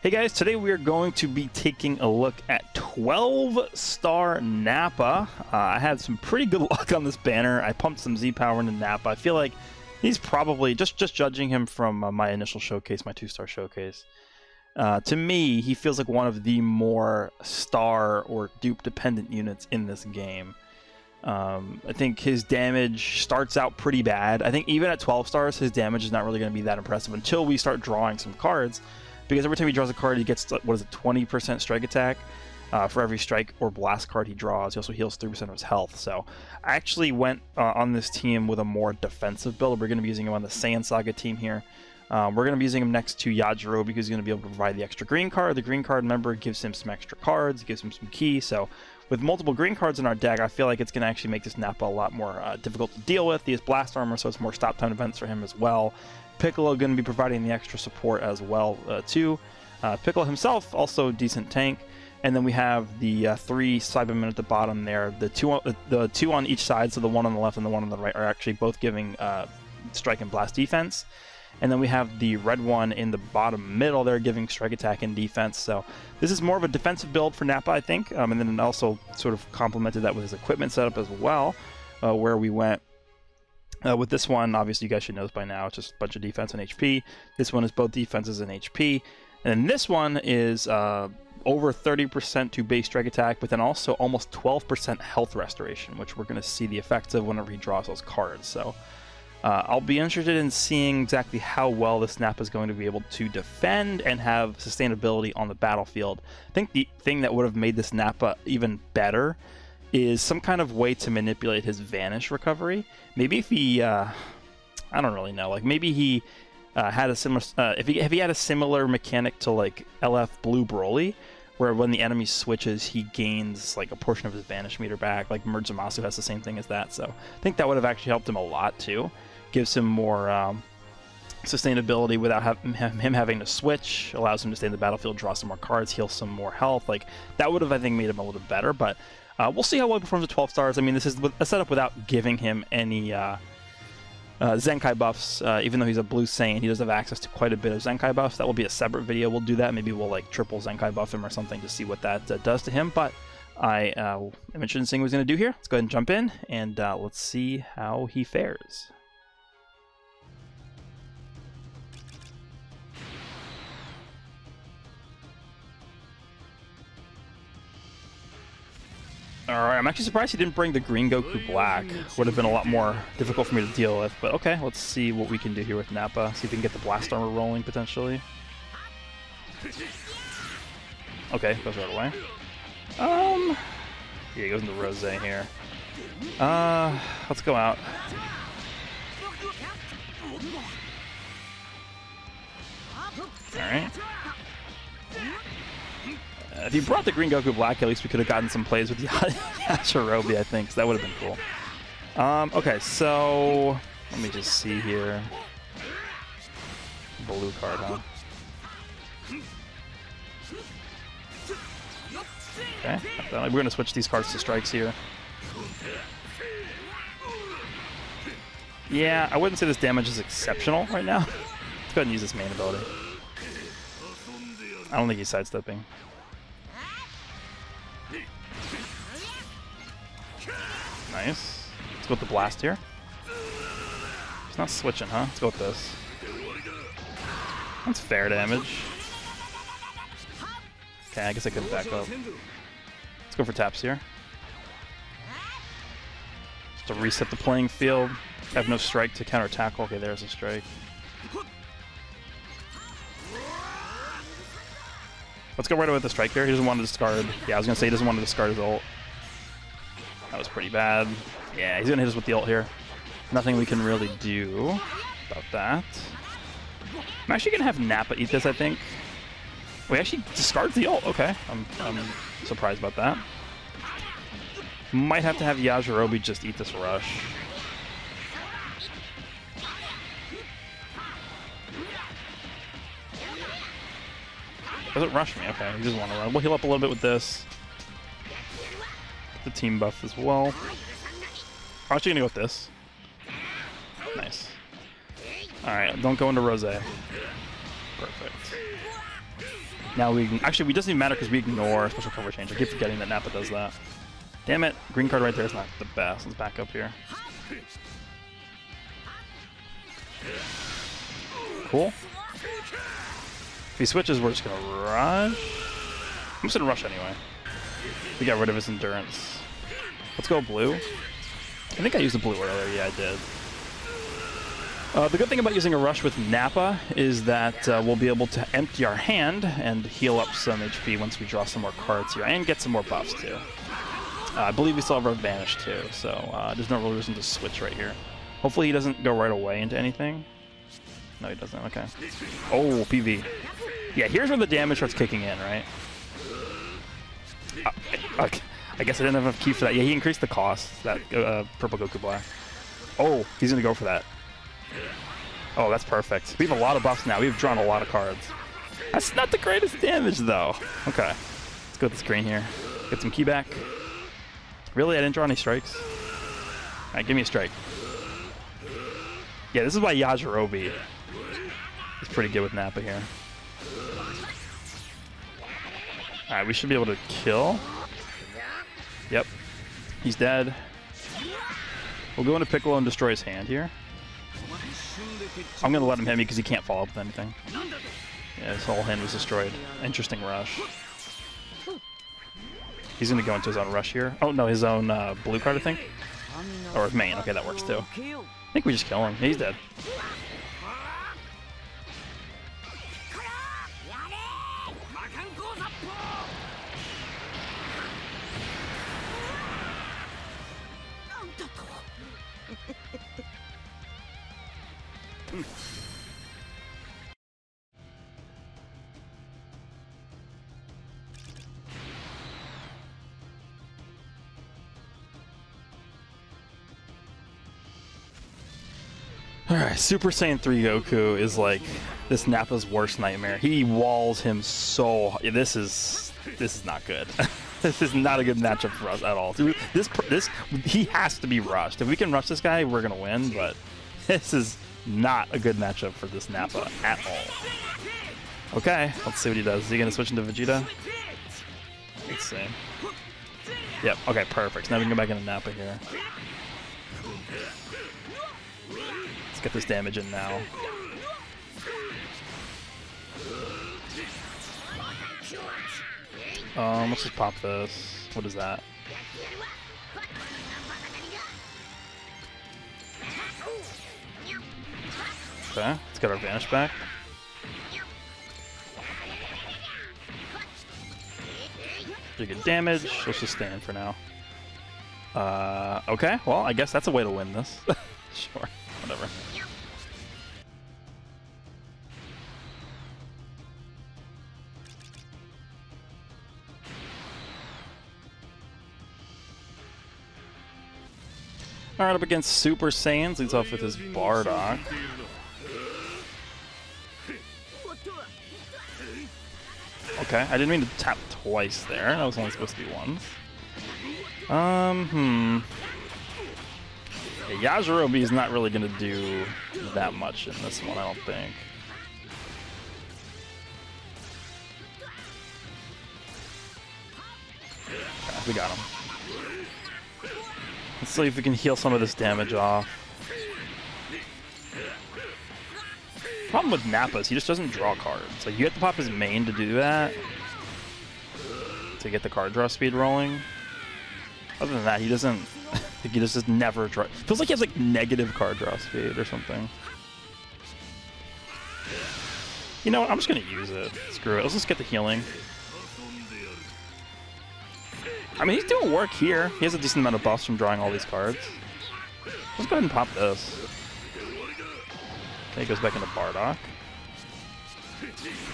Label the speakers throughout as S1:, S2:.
S1: Hey guys, today we are going to be taking a look at 12-star NAPPA. I had some pretty good luck on this banner. I pumped some Z power into NAPPA. I feel like he's probably, just judging him from my initial showcase, my 2-star showcase, to me, he feels like one of the more star or dupe dependent units in this game. I think his damage starts out pretty bad. I think even at 12 stars, his damage is not really going to be that impressive until we start drawing some cards. Because every time he draws a card, he gets, what is it, 20% strike attack for every strike or blast card he draws. He also heals 3% of his health. So I actually went on this team with a more defensive build. We're going to be using him on the SAIYAN SAGA team here. We're going to be using him next to Yajirobe because he's going to be able to provide the extra green card. The green card, member gives him some extra cards, gives him some key. So with multiple green cards in our deck, I feel like it's going to actually make this NAPPA a lot more difficult to deal with. He has blast armor, so it's more stop time events for him as well. Piccolo going to be providing the extra support as well too. Piccolo himself also decent tank, and then we have the 3 Cybermen at the bottom there. The two on each side, so the one on the left and the one on the right, are actually both giving strike and blast defense. And then we have the red one in the bottom middle there giving strike attack and defense. So this is more of a defensive build for NAPPA, I think, and then also sort of complemented that with his equipment setup as well, where we went. With this one, obviously you guys should know this by now, it's just a bunch of defense and HP. This one is both defenses and HP. And then this one is over 30% to base strike attack, but then also almost 12% health restoration, which we're going to see the effects of whenever he draws those cards. So I'll be interested in seeing exactly how well this NAPPA is going to be able to defend and have sustainability on the battlefield. I think the thing that would have made this NAPPA even better is some kind of way to manipulate his vanish recovery. Maybe if he, I don't really know, like maybe he had a similar, if he had a similar mechanic to like LF Blue Broly, where when the enemy switches, he gains like a portion of his vanish meter back. Like Murzumasu has the same thing as that, so I think that would have actually helped him a lot too. Gives him more sustainability without him having to switch, allows him to stay in the battlefield, draw some more cards, heal some more health. Like that would have, I think, made him a little bit better, but we'll see how well he performs at 12 stars. I mean, this is a setup without giving him any Zenkai buffs. Even though he's a blue Saiyan, he does have access to quite a bit of Zenkai buffs. That will be a separate video. We'll do that. Maybe we'll like triple Zenkai buff him or something to see what that does to him. But I am interested in seeing what he's going to do here. Let's go ahead and jump in, and let's see how he fares. Alright, I'm actually surprised he didn't bring the Green Goku Black. Would have been a lot more difficult for me to deal with, but okay, let's see what we can do here with NAPPA. See if we can get the blast armor rolling, potentially. Okay, goes right away. Yeah, he goes into Rose here. Let's go out. Alright. If he brought the Green Goku Black, at least we could have gotten some plays with Yajirobe, I think, so that would have been cool. Okay, so let me just see here. Blue card, huh? Okay, we're going to switch these cards to strikes here. Yeah, I wouldn't say this damage is exceptional right now. Let's go ahead and use this main ability. I don't think he's sidestepping. Nice. Let's go with the blast here. He's not switching, huh? Let's go with this. That's fair damage. Okay, I guess I could back up. Let's go for taps here. Just to reset the playing field. I have no strike to counter tackle. Okay, there's a strike. Let's go right away with the strike here. He doesn't want to discard. Yeah, I was going to say he doesn't want to discard his ult. That was pretty bad. Yeah, he's going to hit us with the ult here. Nothing we can really do about that. I'm actually going to have NAPPA eat this, I think. Wait, actually discards the ult. Okay, I'm surprised about that. Might have to have Yajirobe just eat this rush. Doesn't rush me. Okay, he doesn't want to run. We'll heal up a little bit with this. The team buff as well. I'm actually gonna go with this. Nice. Alright, don't go into Rose. Perfect. Now we can... Actually, it doesn't even matter because we ignore special cover change. I keep forgetting that Nappa does that. Damn it. Green card right there is not the best. Let's back up here. Cool. If he switches, we're just going to rush. I'm just going to rush anyway. We got rid of his endurance. Let's go blue. I think I used the blue earlier. Yeah, I did. The good thing about using a rush with Nappa is that we'll be able to empty our hand and heal up some HP once we draw some more cards here, and get some more buffs too. I believe we still have our Vanish too, so there's no real reason to switch right here. Hopefully he doesn't go right away into anything. No, he doesn't. Okay. Oh, PV. Yeah, here's where the damage starts kicking in, right? Okay. I guess I didn't have enough key for that. Yeah, he increased the cost, that purple Goku Black. Oh, he's going to go for that. Oh, that's perfect. We have a lot of buffs now. We've drawn a lot of cards. That's not the greatest damage, though. Okay. Let's go with this green here. Get some key back. Really? I didn't draw any strikes? All right, give me a strike. Yeah, this is why Yajirobe is pretty good with Nappa here. All right, we should be able to kill. Yep. He's dead. We'll go into Piccolo and destroy his hand here. I'm going to let him hit me because he can't follow up with anything. Yeah, his whole hand was destroyed. Interesting rush. He's going to go into his own rush here. Oh, no, his own blue card, I think. Or his main. Okay, that works too. I think we just kill him. He's dead. Alright, Super Saiyan 3 Goku is like this Nappa's worst nightmare. He walls him so... This is not good. This is not a good matchup for us at all. He has to be rushed. If we can rush this guy, we're going to win, but this is not a good matchup for this Nappa at all. Okay, let's see what he does. Is he going to switch into Vegeta? Let's see. Yep, okay, perfect. Now we can go back into Nappa here. Get this damage in now. Let's just pop this. What is that? Okay, let's get our Vanish back. Pretty good damage. Let's just stay in for now. Okay, well, I guess that's a way to win this. Sure, whatever. Alright, up against Super Saiyans, leads off with his Bardock. Okay, I didn't mean to tap twice there. That was only supposed to be once. Yeah, Yajirobe is not really going to do that much in this one, I don't think. Okay, we got him. Let's see if we can heal some of this damage off. Problem with Nappa is he just doesn't draw cards. Like, you have to pop his main to do that, to get the card draw speed rolling. Other than that, he doesn't... he just never draw... Feels like he has like negative card draw speed or something. You know what? I'm just gonna use it. Screw it. Let's just get the healing. I mean, he's doing work here. He has a decent amount of buffs from drawing all these cards. Let's go ahead and pop this. Okay, he goes back into Bardock.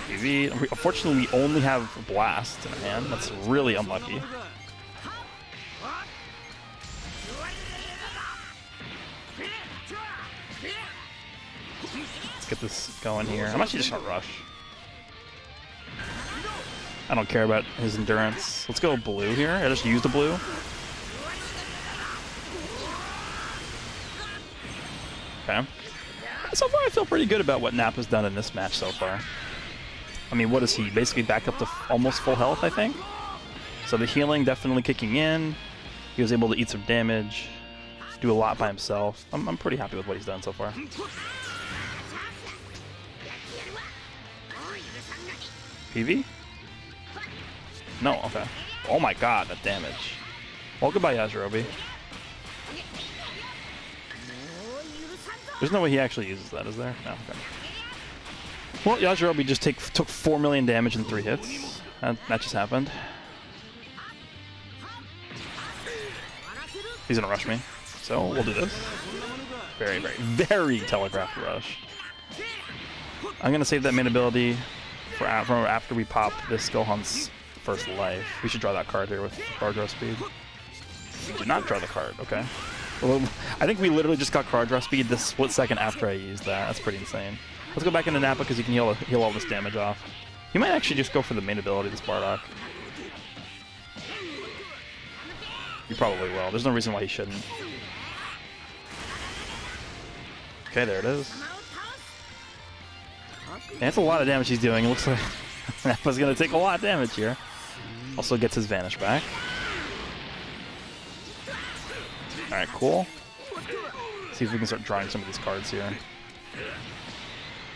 S1: PV. Unfortunately, we only have Blast in hand. That's really unlucky. Let's get this going here. I'm actually just gonna rush. I don't care about his endurance. Let's go blue here. I just used the blue. Okay. So far, I feel pretty good about what Nappa's done in this match so far. I mean, what is he? Basically back up to almost full health, I think. So the healing definitely kicking in. He was able to eat some damage, do a lot by himself. I'm pretty happy with what he's done so far. PV? No, okay. Oh my god, that damage. Well, goodbye, Yajirobe. There's no way he actually uses that, is there? No, okay. Well, Yajirobe just took 4 million damage in 3 hits. That just happened. He's gonna rush me, so we'll do this. Very, very, very telegraphed rush. I'm gonna save that main ability for after we pop this Gohan's first life. We should draw that card here with card draw speed. We did not draw the card, okay. Well, I think we literally just got card draw speed this split second after I used that. That's pretty insane. Let's go back into Nappa because he can heal all this damage off. He might actually just go for the main ability, this Bardock. He probably will. There's no reason why he shouldn't. Okay, there it is. And that's a lot of damage he's doing. It looks like Nappa's going to take a lot of damage here. Also gets his Vanish back. Alright, cool. See if we can start drawing some of these cards here.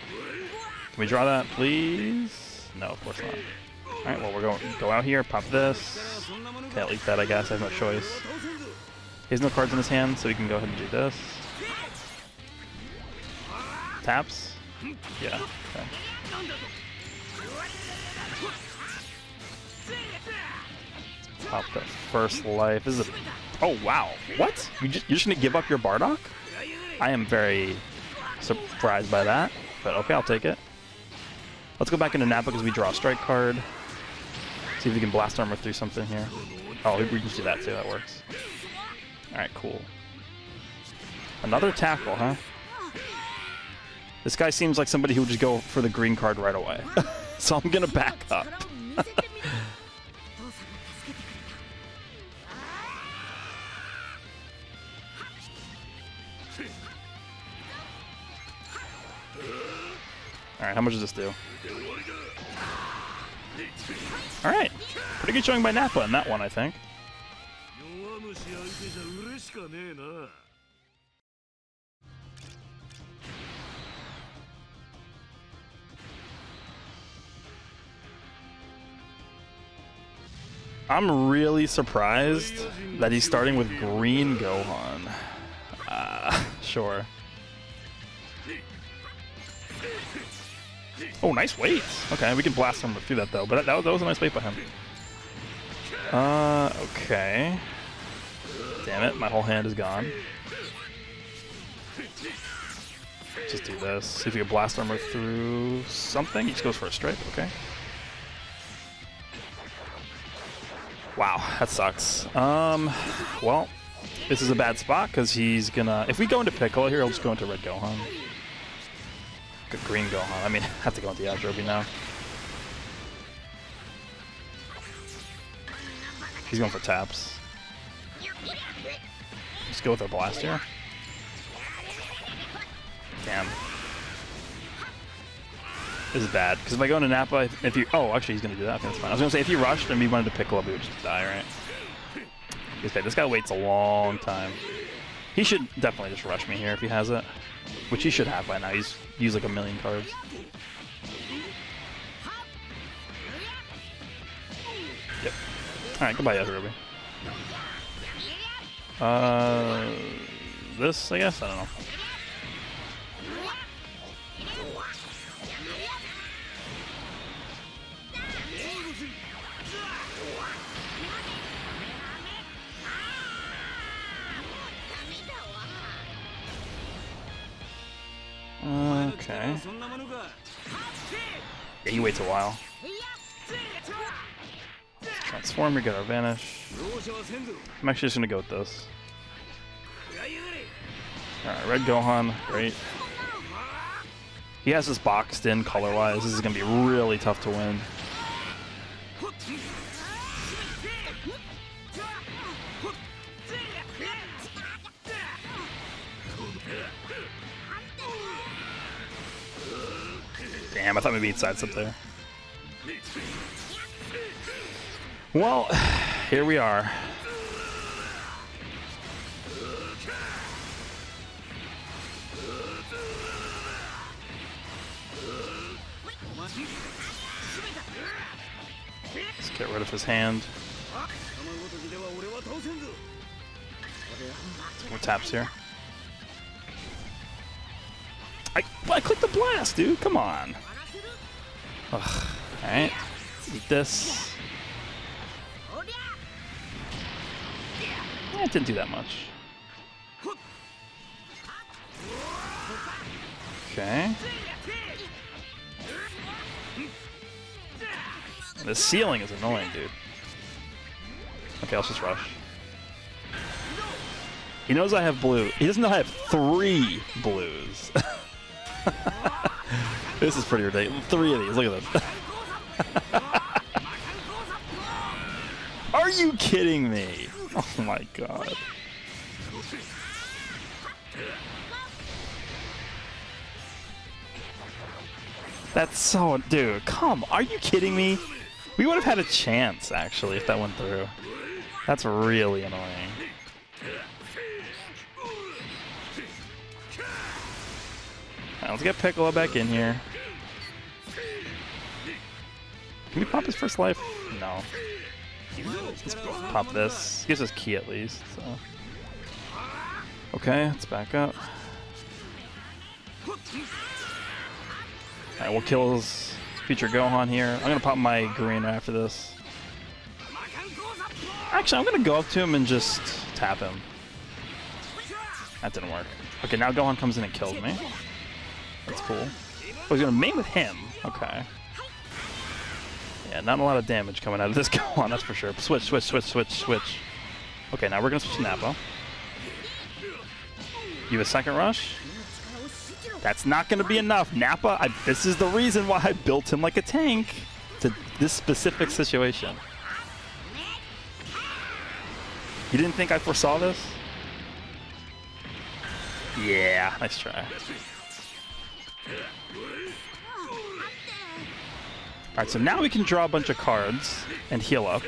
S1: Can we draw that, please? No, of course not. Alright, well, we're going to go out here, pop this. Can't leak that, I guess. I have no choice. He has no cards in his hand, so we can go ahead and do this. Taps? Yeah, okay. Pop that first life. This is a... Oh, wow. What? You're just going to give up your Bardock? I am very surprised by that, but okay, I'll take it. Let's go back into Nappa because we draw a strike card. See if we can blast armor through something here. Oh, we can just do that too, that works. Alright, cool. Another tackle, huh? This guy seems like somebody who would just go for the green card right away. So I'm gonna back up. Alright, how much does this do? Alright, pretty good showing by Nappa in that one, I think. I'm really surprised that he's starting with green Gohan. Sure. Oh, nice weight. Okay, we can blast him through that though, but that was a nice weight by him. Okay. Damn it, my whole hand is gone. Just do this. See if we can blast armor through something. He just goes for a strike, okay. Wow, that sucks. Well, this is a bad spot because he's gonna... If we go into Piccolo here, he'll just go into Red Gohan. Green Gohan. I mean, I have to go into Yajirobe now. He's going for taps. Let's go with our blast here. Damn. This is bad, because if I go into Nappa, if you... Oh, actually, he's going to do that. Okay, that's fine. I was going to say, if he rushed and we wanted to Piccolo, we would just die, right? This guy waits a long time. He should definitely just rush me here if he has it. Which he should have by now. He's used like 1,000,000 cards. Yep. Alright, goodbye, Yajirobe. This, I guess? I don't know. Okay. Yeah, he waits a while. Transform, we get our Vanish. I'm actually just gonna go with this. Alright, Red Gohan, great. He has this boxed in color-wise. This is gonna be really tough to win. Damn, I thought maybe he'd sidestep there. Well, here we are. Let's get rid of his hand. More taps here. I clicked the blast, dude. Come on. Ugh. All right. Eat this. It didn't do that much. Okay. The ceiling is annoying, dude. Okay, let's just rush. He knows I have blue. He doesn't know I have 3 blues. This is pretty ridiculous. 3 of these. Look at this. Are you kidding me? Oh my god. That's so... Dude, come. Are you kidding me? We would have had a chance, actually, if that went through. That's really annoying. Right, let's get Piccolo back in here. Can we pop his first life? No. Let's pop this. Gives us key at least. So. Okay, let's back up. Alright, we'll kill his future Gohan here. I'm gonna pop my green after this. Actually, I'm gonna go up to him and just tap him. That didn't work. Okay, now Gohan comes in and kills me. That's cool. Oh, he's gonna main with him. Okay. Yeah, not a lot of damage coming out of this Gohan, that's for sure. Switch, switch, switch, switch, switch. Okay, now we're gonna switch to NAPPA. You have a second rush? That's not gonna be enough. NAPPA, this is the reason why I built him like a tank to this specific situation. You didn't think I foresaw this? Yeah, nice try. Alright, so now we can draw a bunch of cards and heal up.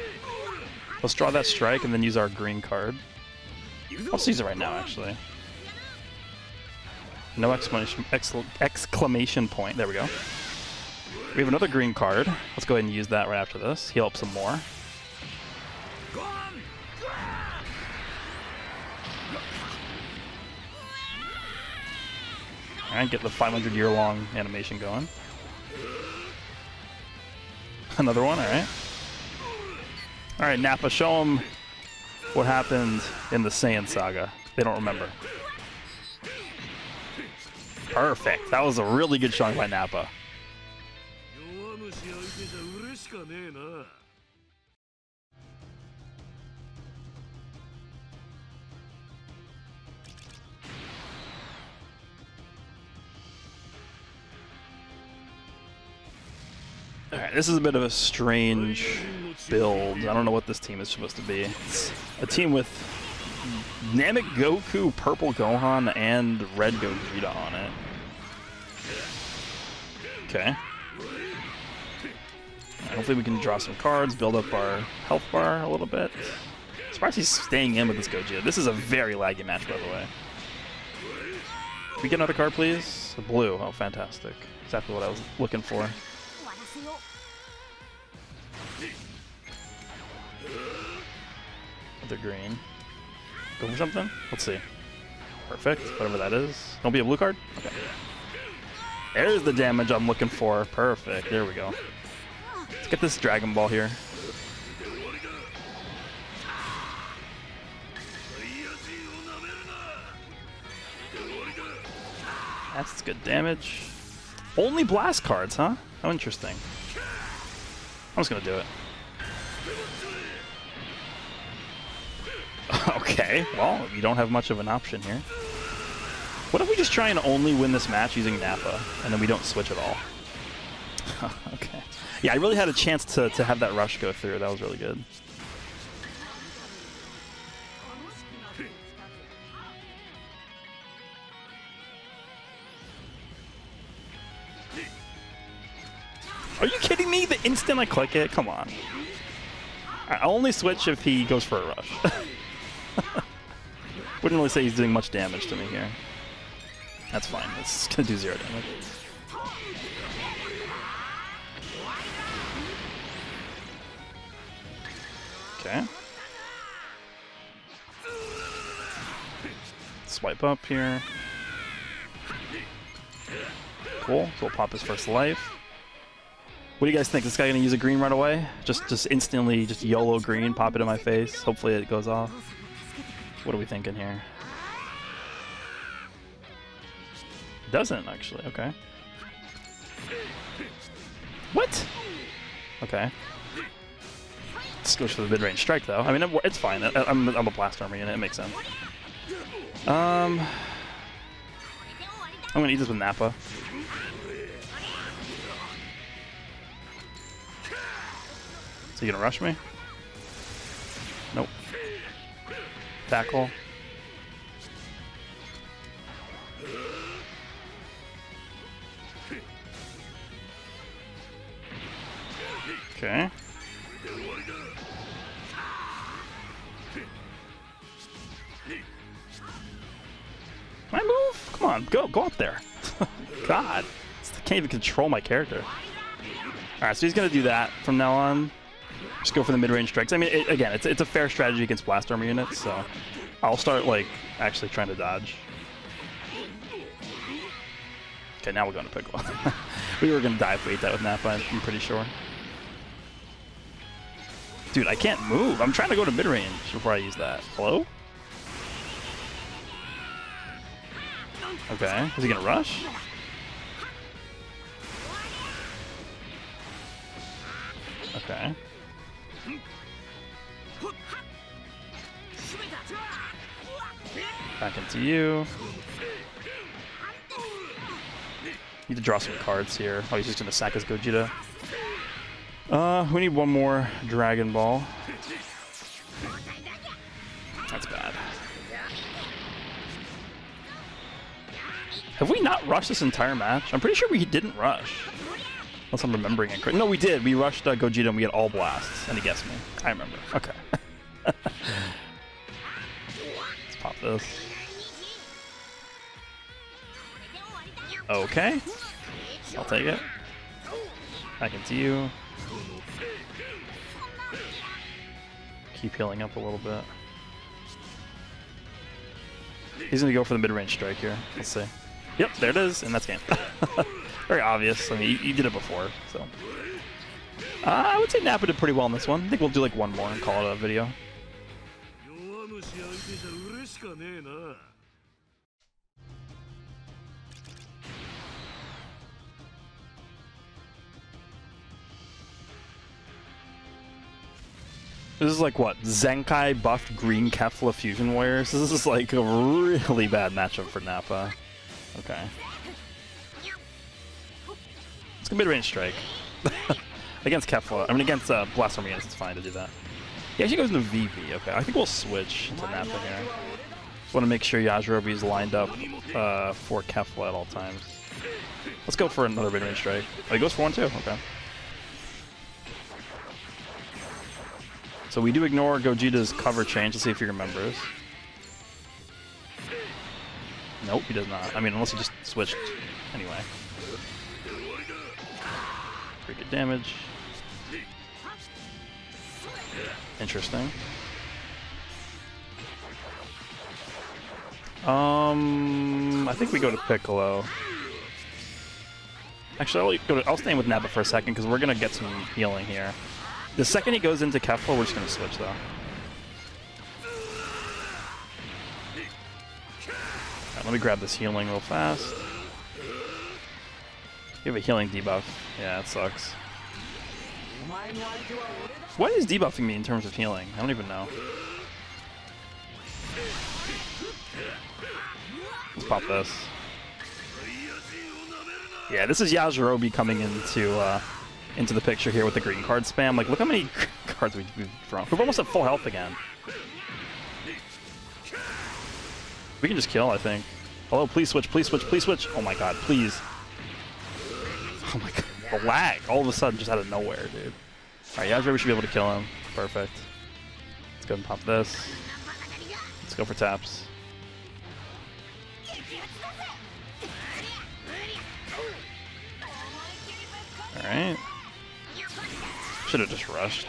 S1: Let's draw that strike and then use our green card. Let's use it right now, actually. No exclamation point. There we go. We have another green card. Let's go ahead and use that right after this. Heal up some more. Alright, get the 500-year-long animation going. Another one, alright. Alright, NAPPA, show them what happened in the Saiyan saga. They don't remember. Perfect. That was a really good showing by NAPPA. Alright, this is a bit of a strange build. I don't know what this team is supposed to be. It's a team with Namek Goku, Purple Gohan, and Red Gogeta on it. Okay. Hopefully we can draw some cards, build up our health bar a little bit. Surprised he's staying in with this Gogeta. This is a very laggy match, by the way. Can we get another card, please? A blue. Oh, fantastic. Exactly what I was looking for. Another green. Go for something? Let's see. Perfect. Whatever that is. Don't be a blue card? Okay. There's the damage I'm looking for. Perfect. There we go. Let's get this Dragon Ball here. That's good damage. Only blast cards, huh? How interesting. I'm just gonna do it. Okay, well, you don't have much of an option here. What if we just try and only win this match using NAPPA, and then we don't switch at all? Okay. Yeah, I really had a chance to have that rush go through. That was really good. Are you kidding me? The instant I click it? Come on. I'll only switch if he goes for a rush. Wouldn't really say he's doing much damage to me here. That's fine. It's gonna do 0 damage. Okay. Swipe up here. Cool. So we'll pop his first life. What do you guys think? This guy gonna use a green right away? Just instantly, just YOLO green, pop it in my face. Hopefully it goes off. What are we thinking here? It doesn't actually. Okay. What? Okay. This goes for the mid-range strike though. I mean, it's fine. I'm a blast armor unit. It makes sense. I'm gonna eat this with NAPPA. So you gonna rush me? Nope. Tackle. Okay. Can I move? Come on, go up there. God, I can't even control my character. Alright, so he's gonna do that from now on. Just go for the mid-range strikes. I mean, again, it's a fair strategy against blast armor units, so I'll start, like, actually trying to dodge. Okay, now we're going to Piccolo. We were going to die if we ate that with NAPPA, I'm pretty sure. Dude, I can't move. I'm trying to go to mid-range before I use that. Hello? Okay, is he going to rush? Okay. Back into you. Need to draw some cards here. Oh, he's just gonna sack his Gogeta. We need one more Dragon Ball. That's bad. Have we not rushed this entire match? I'm pretty sure we didn't rush. Unless I'm remembering it correctly. No, we did. We rushed Gogeta and we had all blasts. And he guessed me. I remember. Okay. Let's pop this. Okay. I'll take it. Back into you. Keep healing up a little bit. He's going to go for the mid-range strike here. Let's see. Yep, there it is. And that's game. Very obvious. I mean, you did it before, so. I would say NAPPA did pretty well in this one. I think we'll do like one more and call it a video. This is like what? Zenkai buffed green Kefla Fusion Warriors? This is like a really bad matchup for NAPPA. Okay. It's a mid-range strike. Against Kefla. I mean, against Blast Armor units, it's fine to do that. He actually goes into VV. Okay, I think we'll switch to NAPPA here. Just want to make sure Yajirobe is lined up for Kefla at all times. Let's go for another mid-range strike. Oh, he goes for one too? Okay. So we do ignore Gogeta's cover change. Let's see if he remembers. Nope, he does not. I mean, unless he just switched anyway. Pretty good damage. Interesting. I think we go to Piccolo. Actually, I'll stay with NAPPA for a second because we're gonna get some healing here. The second he goes into Kefla, we're just gonna switch though. Right, let me grab this healing real fast. You have a healing debuff. Yeah, it sucks. What is debuffing me in terms of healing? I don't even know. Let's pop this. Yeah, this is Yajirobe coming into the picture here with the green card spam. Like, look how many cards we've drawn. We're almost at full health again. We can just kill, I think. Hello, please switch, please switch, please switch. Oh my god, please. Oh my god, the lag all of a sudden just out of nowhere, dude. Alright, Yajirobe should be able to kill him. Perfect. Let's go and pop this. Let's go for taps. Alright. Should have just rushed.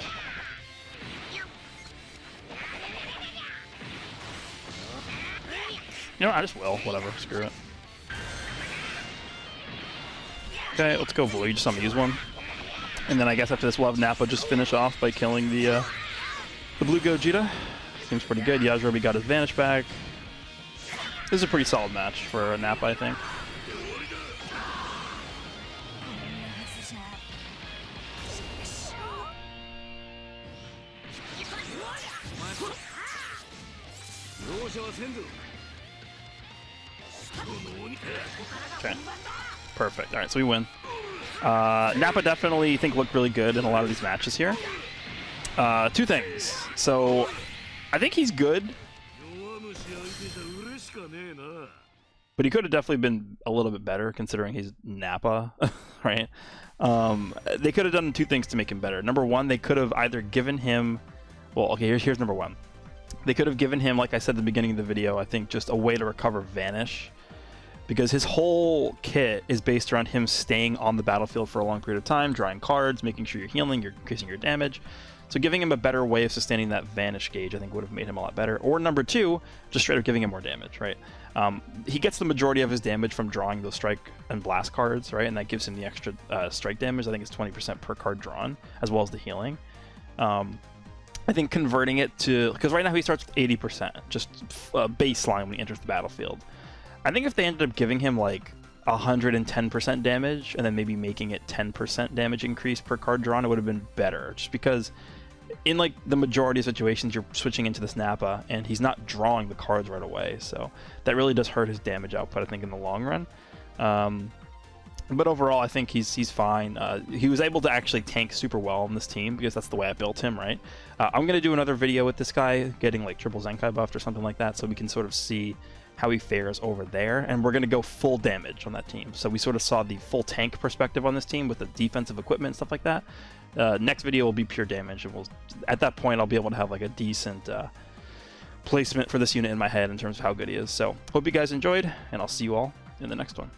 S1: You know, I just will. Whatever. Screw it. Okay, let's go blue. You just saw me use one. And then I guess after this we'll have Nappa just finish off by killing the blue Gogeta. Seems pretty good. Yajirobe got his Vanish back. This is a pretty solid match for Nappa, I think. Okay. Perfect. Alright, so we win. Nappa definitely, I think, looked really good in a lot of these matches here. Two things. So, I think he's good. But he could have definitely been a little bit better, considering he's Nappa, right? They could have done two things to make him better. Number one, they could have either given him... Well, okay, here's number one. They could have given him, like I said at the beginning of the video, I think just a way to recover Vanish. Because his whole kit is based around him staying on the battlefield for a long period of time, drawing cards, making sure you're healing, you're increasing your damage. So giving him a better way of sustaining that Vanish gauge, I think, would have made him a lot better. Or number two, just straight up giving him more damage, right? He gets the majority of his damage from drawing those Strike and Blast cards, right? And that gives him the extra Strike damage. I think it's 20% per card drawn, as well as the healing. I think converting it to... Because right now he starts with 80%, just baseline when he enters the battlefield. I think if they ended up giving him like 110% damage and then maybe making it 10% damage increase per card drawn, it would have been better. Just because in like the majority of situations you're switching into this Nappa and he's not drawing the cards right away, so that really does hurt his damage output, I think, in the long run. But overall, I think he's fine. He was able to actually tank super well on this team because that's the way I built him, right? I'm going to do another video with this guy getting like triple Zenkai buffed or something like that, so we can sort of see how he fares over there, and we're going to go full damage on that team. So we sort of saw the full tank perspective on this team with the defensive equipment and stuff like that. Next video will be pure damage, and at that point I'll be able to have like a decent placement for this unit in my head in terms of how good he is. So hope you guys enjoyed, and I'll see you all in the next one.